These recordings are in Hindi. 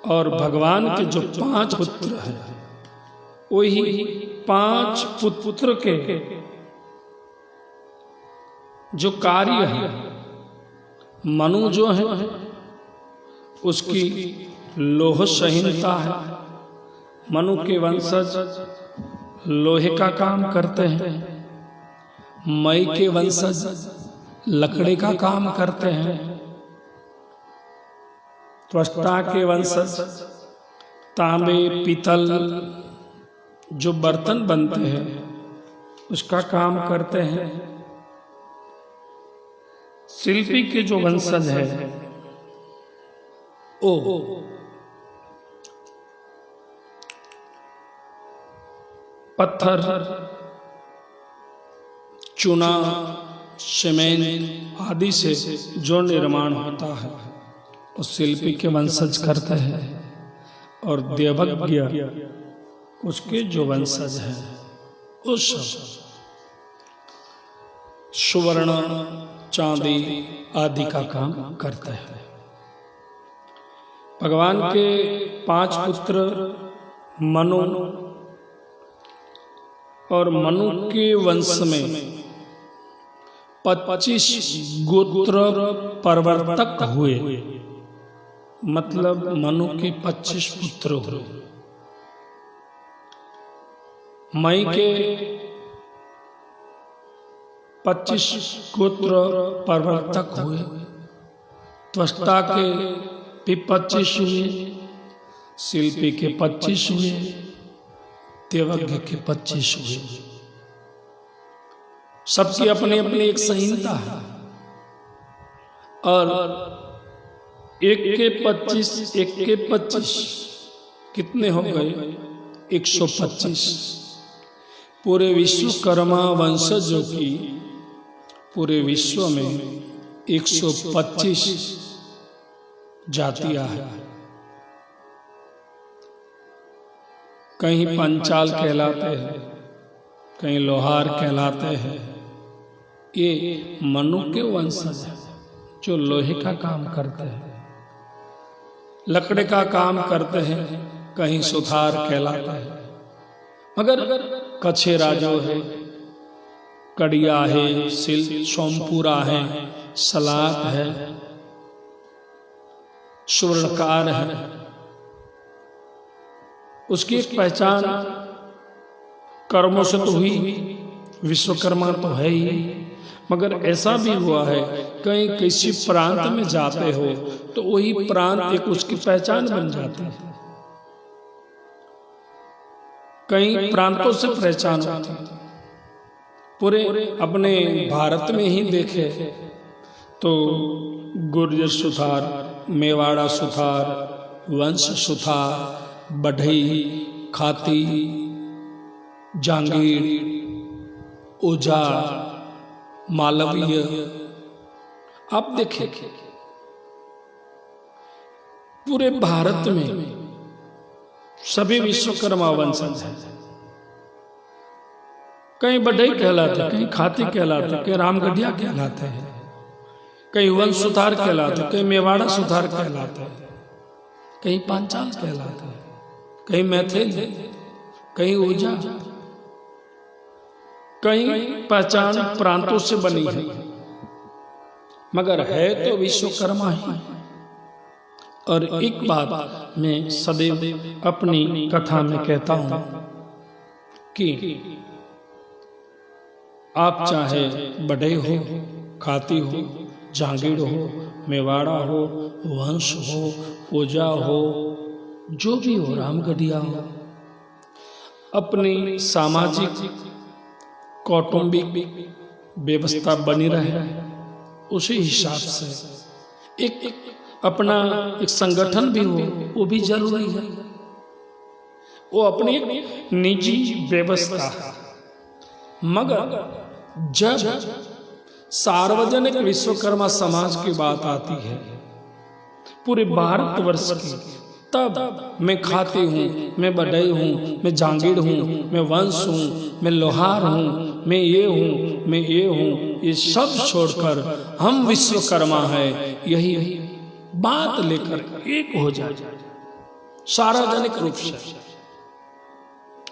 और भगवान के जो 5 पुत्र हैं वही 5 पुत्र के जो कार्य है, मनु जो है उसकी लोह संहिता है। मनु के वंशज लोहे का काम करते हैं। मई के वंशज लकड़ी का काम करते हैं। त्वष्टा के वंशज तांबे पीतल जो बर्तन बनते हैं उसका काम करते हैं। शिल्पी के जो वंशज है ओ पत्थर, चूना, सीमेंट आदि से जो निर्माण होता है उस शिल्पी के वंशज करते हैं। और देवज्ञ उसके जो वंशज हैं उस सुवर्ण चांदी आदि का काम करते हैं। भगवान के 5 पुत्र मनु और मनु के वंश में 25 गोत्र प्रवर्तक हुए, मतलब मनु के 25 पुत्र हुए। मई के 25 गोत्र प्रवर्तक हुए। त्वष्टा के भी 25 हुए, शिल्पी के 25 हुए, देवज्ञ के 25 हुए। सबकी अपनी अपनी एक संहिता है। और एक के 25 कितने हो गए? 125। पूरे विश्वकर्मा वंशजों की पूरे विश्व में 125 जातियां हैं। कहीं पंचाल कहलाते हैं, कहीं लोहार कहलाते हैं। ये मनु के वंशज हैं जो लोहे का काम करते हैं, लकड़ी का काम करते हैं। कहीं सुथार कहलाता है। मगर कछेरा जो है, कड़िया है, सोमपुरा है, सलात है, स्वर्णकार है, उसकी एक पहचान कर्मों से तो हुई। विश्वकर्मा तो है ही, मगर ऐसा भी हुआ है कहीं किसी प्रांत में जाते हो तो वही प्रांत एक उसकी पहचान बन जाती है। कई प्रांतों से पहचान होती है। पूरे अपने भारत में ही देखे तो गुर्जर सुथार, मेवाड़ा सुथार, वंश सुथार, बढ़ई, खाती, जांगीर, ओझा, मालवीय, आप देखें पूरे भारत में सभी विश्वकर्मा वंशज हैं। कहीं बढ़ई कहलाते, कहीं खाती कहलाते, कहीं रामगढ़िया कहलाते हैं, कहीं वंश सुथार कहलाते, कहीं मेवाड़ा सुथार कहलाते हैं, कहीं पांचाल कहलाते हैं, कहीं मैथिल, कहीं ओझा, कहीं पहचान प्रांतों से बनी है, मगर है तो विश्वकर्मा ही। और एक बात मैं सदैव अपनी कथा में कहता हूं कि आप चाहे बढ़ई हो, खाती हो, जांगीड़ हो, मेवाड़ा हो, वंश हो, ओझा हो, जो भी हो, रामगढ़िया हो, अपनी सामाजिक कौटुंबिक व्यवस्था बनी रहे, उसी हिसाब से एक अपना एक संगठन भी हो, वो भी जरूरी है। वो अपनी निजी व्यवस्था है। मगर जब सार्वजनिक विश्वकर्मा समाज की बात आती है पूरे भारतवर्ष की, तब मैं खाती हूँ, मैं बढ़ई हूँ, मैं जांगीड़ हूँ, मैं वंश हूँ, मैं लोहार हूँ, मैं ये हूँ, मैं ये हूँ, ये सब छोड़कर हम विश्वकर्मा हैं, यही बात लेकर एक हो जाए सार्वजनिक रूप से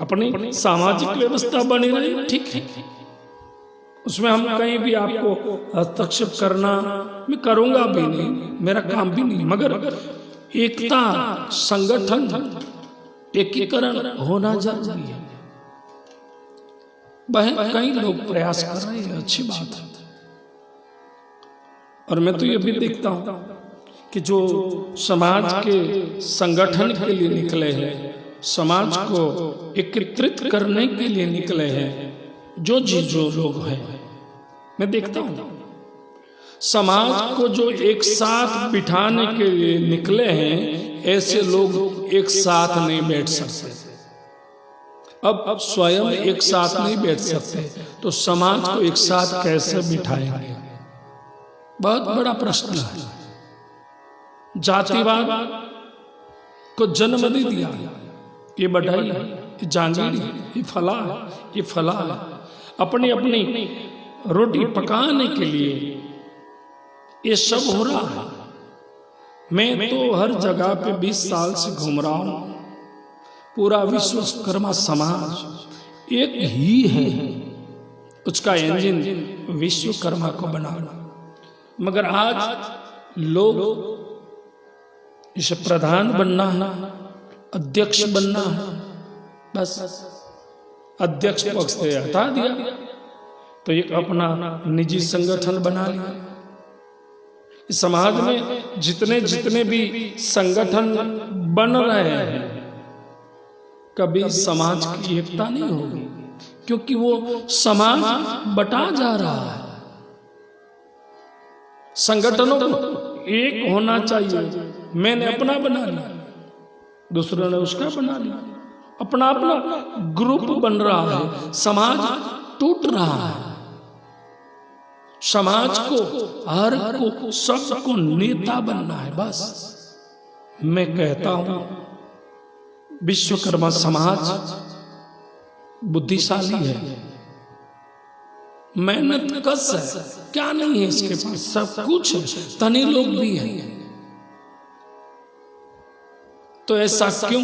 अपनी सामाजिक व्यवस्था बनी रही, ठीक है, उसमें हम कहीं भी आपको हस्तक्षेप करना मैं करूंगा भी नहीं, मेरा काम भी नहीं, मगर एकता, संगठन, एकीकरण होना जरूरी है। वह कई लोग प्रयास कर रहे हैं, अच्छी बात है। और मैं तो ये भी देखता हूं कि जो समाज के संगठन के लिए निकले हैं, समाज को एकत्रित करने के लिए निकले हैं, जो लोग हैं, मैं देखता हूं समाज को जो एक साथ बिठाने के लिए निकले हैं, ऐसे लोग एक साथ नहीं बैठ सकते। अब स्वयं एक साथ नहीं बैठ सकते तो समाज को एक साथ कैसे बिठाएंगे? बहुत बड़ा प्रश्न है। जातिवाद को जन्म दे दिया, ये बढ़ाई, ये जांगीड़ी, ये फला है, ये फला है। अपनी अपनी रोटी पकाने के लिए ये सब हो रहा है। मैं तो हर जगह पे 20 साल से घूम रहा हूं। पूरा विश्वकर्मा समाज एक ही है, उसका इंजन विश्वकर्मा को बनाना। मगर आज लोग इसे प्रधान बनना है, अध्यक्ष बनना है, बस अध्यक्ष पद से हटा दिया तो एक अपना निजी संगठन बना लिया। इस समाज में जितने जितने भी संगठन बन रहे हैं, कभी समाज की एकता नहीं होगी, क्योंकि वो समाज बटा जा रहा है। संगठनों को एक होना चाहिए। मैंने अपना बना लिया, दूसरों ने उसका बना लिया, अपना अपना ग्रुप बन रहा है, समाज टूट रहा है। समाज को, हर को, सबको नेता बनना है, बस। मैं कहता हूं विश्वकर्मा समाज बुद्धिशाली है, मेहनत कश है, क्या नहीं है इसके पास, सब कुछ है, धनी लोग भी हैं। तो ऐसा क्यों?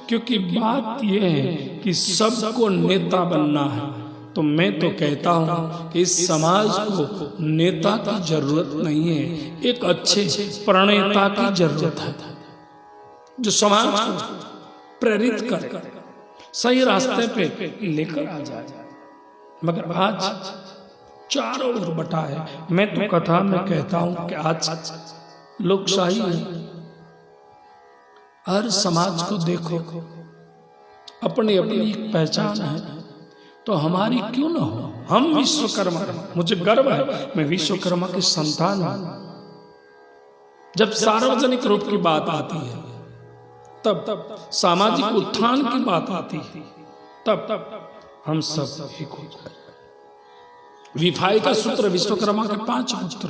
क्योंकि बात यह है कि सबको नेता बनना है। तो मैं तो कहता हूं कि इस समाज को नेता की जरूरत नहीं है, एक अच्छे प्रणेता की जरूरत है, जो समाज को प्रेरित करे, सही रास्ते पे लेकर आ जाए। मगर आज चारों ओर बटा है। मैं तो कथा में कहता हूं कि आज लोकशाही है। हर समाज को देखो, अपनी अपनी एक पहचान है, तो हमारी क्यों ना हो? हम विश्वकर्मा, मुझे गर्व है, मैं विश्वकर्मा की संतान हूं। जब सार्वजनिक रूप की बात आती है, तब सामाजिक उत्थान की बात आती है, तब हम सब एक हो जाए। विफाई का सूत्र, विश्वकर्मा के 5 पुत्र,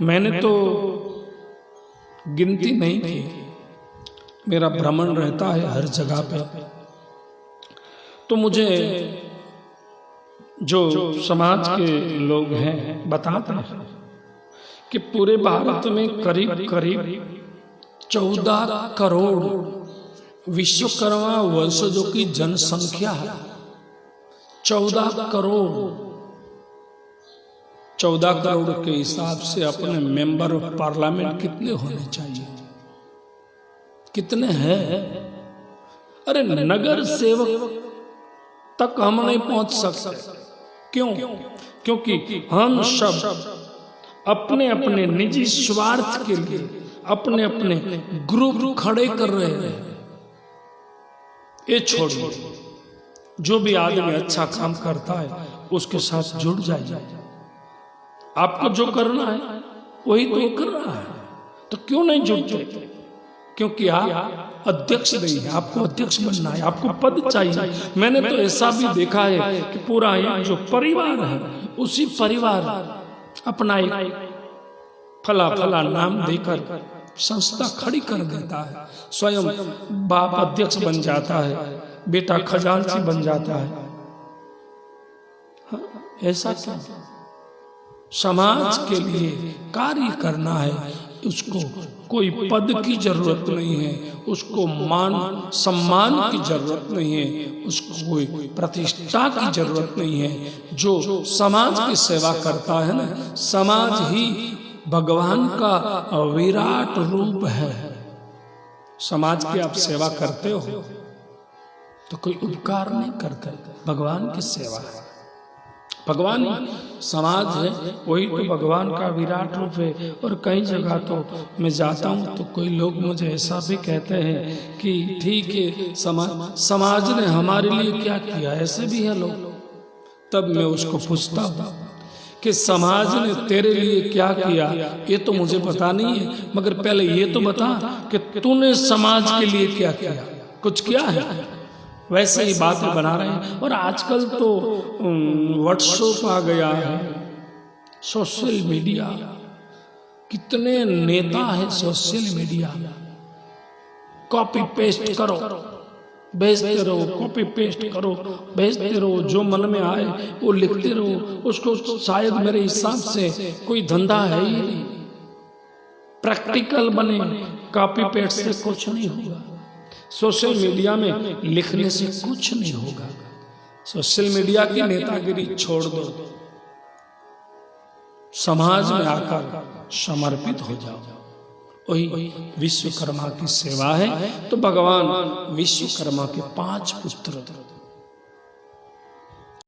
मैंने तो गिनती नहीं की, मेरा भ्रमण रहता है हर जगह पे। तो मुझे जो समाज के लोग हैं बताते हैं कि पूरे भारत में करीब करीब 14 करोड़ विश्वकर्मा वंशजों की जनसंख्या है। 14 करोड़। 14 करोड़ के हिसाब से अपने मेंबर ऑफ पार्लियामेंट कितने होने चाहिए? कितने हैं? अरे नगर सेवक तक हम नहीं पहुंच सकते। क्यों? क्योंकि हम सब अपने अपने निजी स्वार्थ के लिए अपने अपने ग्रुप खड़े कर रहे हैं। ये छोड़िए, जो भी आदमी अच्छा काम करता है उसके साथ जुड़ जाइए। आपको जो करना है वही तो कर रहा है, तो क्यों नहीं जुड़ते? क्योंकि आप अध्यक्ष नहीं है, आपको अध्यक्ष बनना है, आपको पद चाहिए। मैंने तो ऐसा भी देखा है कि पूरा एक जो परिवार है, उसी परिवार अपना एक फला फला नाम देकर संस्था खड़ी कर देता है। स्वयं बाप अध्यक्ष बन जाता है, बेटा खजांची बन जाता है। हाँ, ऐसा क्या? समाज के लिए कार्य करना है, उसको कोई पद की जरूरत नहीं है, उसको मान सम्मान की जरूरत नहीं है, उसको कोई प्रतिष्ठा की जरूरत नहीं है। जो समाज की सेवा करता है ना, समाज ही भगवान का विराट रूप है। समाज की आप सेवा करते हो तो कोई उपकार नहीं करते, भगवान की सेवा है। भगवान समाज है, वही तो भगवान का विराट रूप है। और कई जगह तो मैं जाता हूँ तो कोई लोग मुझे ऐसा भी कहते हैं कि ठीक है, समाज ने हमारे लिए क्या किया, ऐसे भी है लोग। तब मैं उसको पूछता हूँ कि समाज ने तेरे लिए क्या किया, ये तो मुझे पता नहीं है, मगर पहले ये तो बता कि तूने समाज के लिए क्या किया, कुछ किया है? वैसे ही बातें बना रहे हैं। और आजकल तो व्हाट्सएप आ गया है, सोशल मीडिया, कितने नेता है सोशल मीडिया, कॉपी पेस्ट करो भेजते रहो, कॉपी पेस्ट करो भेजते रहो, जो मन में आए वो लिखते रहो। उसको शायद मेरे हिसाब से कोई धंधा है ही नहीं। प्रैक्टिकल बने, कॉपी पेस्ट से कुछ नहीं होगा। सोशल मीडिया में लिखने से कुछ नहीं होगा। सोशल मीडिया की नेतागिरी छोड़ दो, समाज में आकर समर्पित हो जाओ, वही विश्वकर्मा की सेवा है। तो भगवान विश्वकर्मा के 5 पुत्र